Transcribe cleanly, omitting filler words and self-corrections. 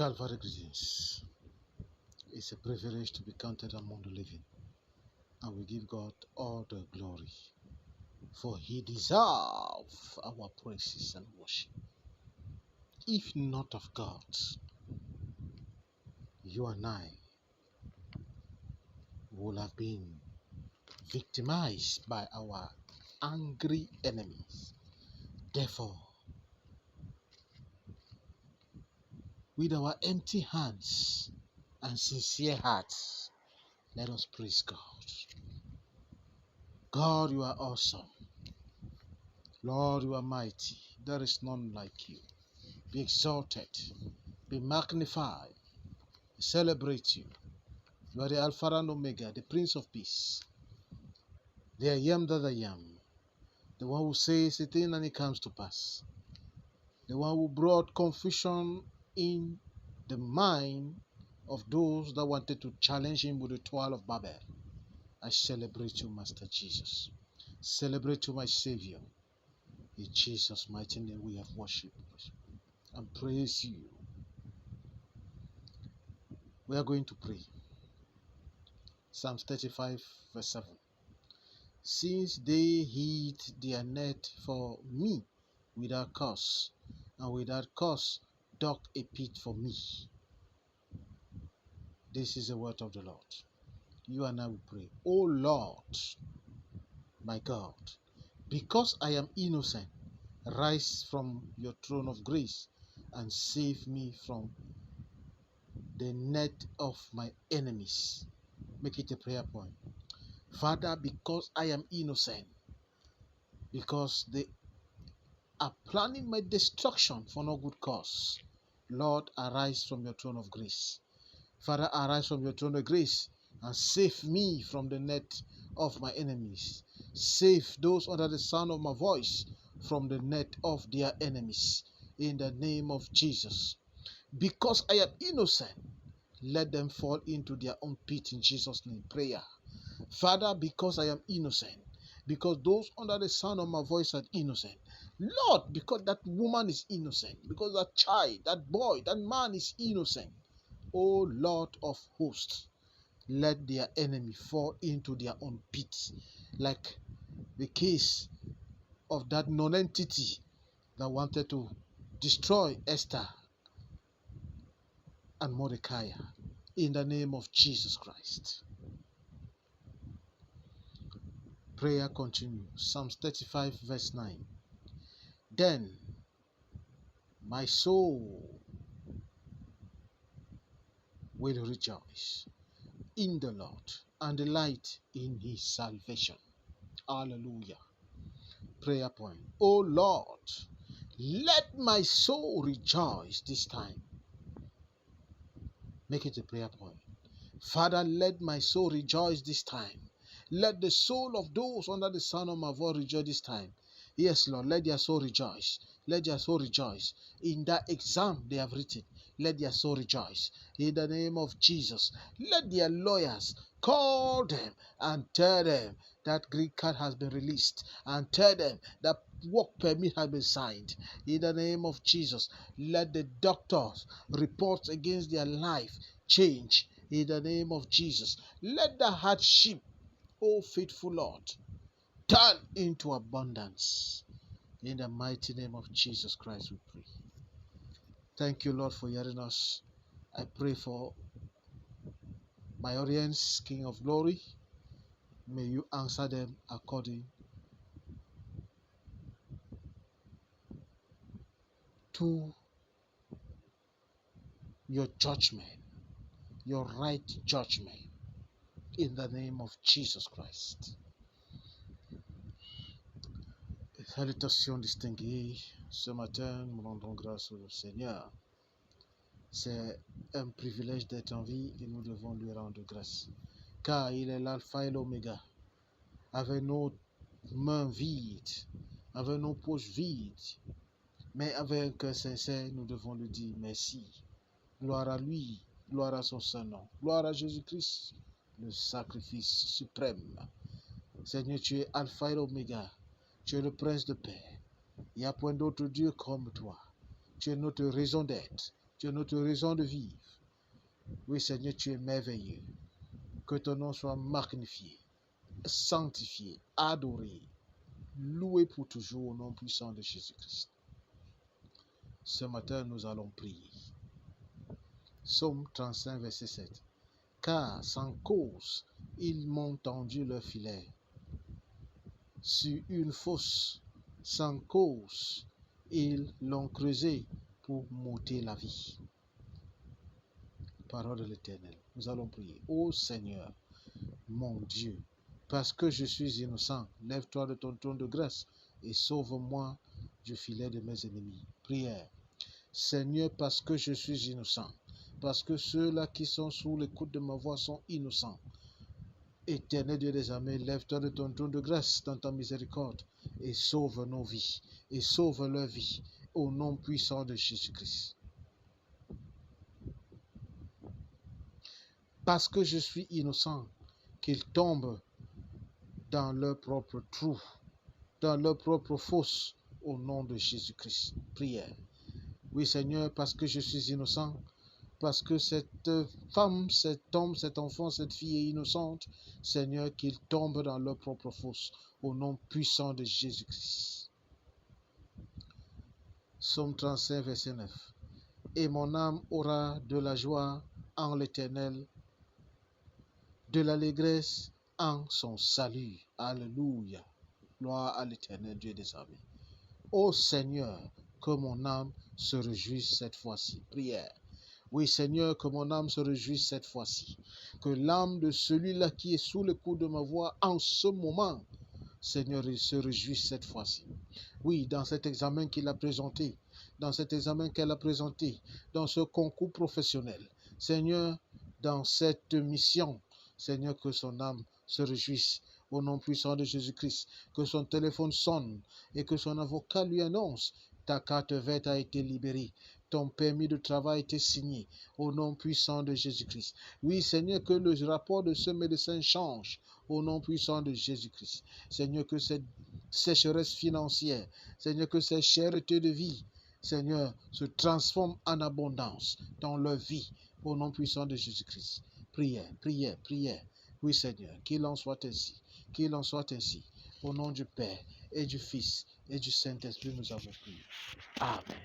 Calvary greetings. It's a privilege to be counted among the living, and we give God all the glory, for He deserves our praises and worship. If not of God, you and I would have been victimized by our angry enemies. Therefore, with our empty hands and sincere hearts, let us praise God. God, you are awesome. Lord, you are mighty. There is none like you. Be exalted, be magnified, celebrate you. You are the Alpha and Omega, the Prince of Peace, the I am that I am, the one who says a thing and it comes to pass, the one who brought confusion in the mind of those that wanted to challenge him with the toil of Babel. I celebrate you, Master Jesus. Celebrate you, my Savior. In Jesus' mighty name we have worshipped and praise you. We are going to pray. Psalms 35 verse 7. Since they hid their net for me without cause, and without cause dug a pit for me. This is the word of the Lord. You and I will pray. Oh Lord, my God, because I am innocent, rise from your throne of grace and save me from the net of my enemies. Make it a prayer point. Father, because I am innocent, because they are planning my destruction for no good cause, Lord, arise from your throne of grace. Father, arise from your throne of grace and save me from the net of my enemies. Save those under the sound of my voice from the net of their enemies. In the name of Jesus. Because I am innocent, let them fall into their own pit in Jesus' name. Prayer. Father, because I am innocent, because those under the sound of my voice are innocent. Lord, because that woman is innocent, because that child, that boy, that man is innocent. O Lord of hosts, let their enemy fall into their own pits, like the case of that non-entity that wanted to destroy Esther and Mordecai. In the name of Jesus Christ. Prayer continues. Psalms 35 verse 9. Then my soul will rejoice in the Lord and delight in his salvation. Hallelujah. Prayer point. Oh Lord, let my soul rejoice this time. Make it a prayer point. Father, let my soul rejoice this time. Let the soul of those under the sound of my voice rejoice this time. Yes, Lord, let their soul rejoice. Let their soul rejoice. In that exam they have written, let their soul rejoice. In the name of Jesus, let their lawyers call them and tell them that green card has been released, and tell them that work permit has been signed. In the name of Jesus, let the doctors report against their life change. In the name of Jesus, let the hardship, O faithful Lord, turn into abundance. In the mighty name of Jesus Christ we pray. Thank you, Lord, for hearing us. I pray for my audience, King of Glory. May you answer them according to your judgment, your right judgment. In the name of Jesus Christ. Salutations distinguées. Ce matin, nous rendons grâce au Seigneur. C'est un privilège d'être en vie et nous devons lui rendre grâce. Car il est l'alpha et l'oméga. Avec nos mains vides, avec nos poches vides, mais avec un cœur sincère, nous devons lui dire merci. Gloire à lui, gloire à son Saint-Nom, gloire à Jésus-Christ, le sacrifice suprême. Seigneur, tu es alpha et l'oméga. Tu es le prince de paix. Il n'y a point d'autre Dieu comme toi. Tu es notre raison d'être. Tu es notre raison de vivre. Oui, Seigneur, tu es merveilleux. Que ton nom soit magnifié, sanctifié, adoré, loué pour toujours au nom puissant de Jésus-Christ. Ce matin, nous allons prier. Psaume 35, verset 7. Car sans cause, ils m'ont tendu leur filet. Sur une fosse, sans cause, ils l'ont creusé pour m'ôter la vie. Parole de l'Éternel. Nous allons prier. Ô Seigneur, mon Dieu, parce que je suis innocent, lève-toi de ton trône de grâce et sauve-moi du filet de mes ennemis. Prière. Seigneur, parce que je suis innocent, parce que ceux-là qui sont sous l'écoute de ma voix sont innocents. Éternel Dieu des armées, lève-toi de ton trône de grâce dans ta miséricorde et sauve nos vies, et sauve leur vie, au nom puissant de Jésus-Christ. Parce que je suis innocent, qu'ils tombent dans leur propre trou, dans leur propre fosse, au nom de Jésus-Christ. Prière. Oui Seigneur, parce que je suis innocent, parce que cette femme, cet homme, cet enfant, cette fille est innocente, Seigneur, qu'ils tombent dans leur propre fosse, au nom puissant de Jésus-Christ. Psaume 35, verset 9. Et mon âme aura de la joie en l'Éternel, de l'allégresse en son salut. Alléluia. Gloire à l'Éternel, Dieu des armées. Ô Seigneur, que mon âme se réjouisse cette fois-ci. Prière. Oui, Seigneur, que mon âme se réjouisse cette fois-ci. Que l'âme de celui-là qui est sous le coup de ma voix en ce moment, Seigneur, il se réjouisse cette fois-ci. Oui, dans cet examen qu'il a présenté, dans cet examen qu'elle a présenté, dans ce concours professionnel. Seigneur, dans cette mission, Seigneur, que son âme se réjouisse au nom puissant de Jésus-Christ. Que son téléphone sonne et que son avocat lui annonce: ta carte verte a été libérée. Ton permis de travail a été signé au nom puissant de Jésus-Christ. Oui, Seigneur, que le rapport de ce médecin change au nom puissant de Jésus-Christ. Seigneur, que cette sécheresse financière, Seigneur, que cette cherté de vie, Seigneur, se transforme en abondance dans leur vie au nom puissant de Jésus-Christ. Prière, prière, prière. Oui, Seigneur, qu'il en soit ainsi. Qu'il en soit ainsi. Au nom du Père et du Fils et du Saint-Esprit, nous avons prié. Amen.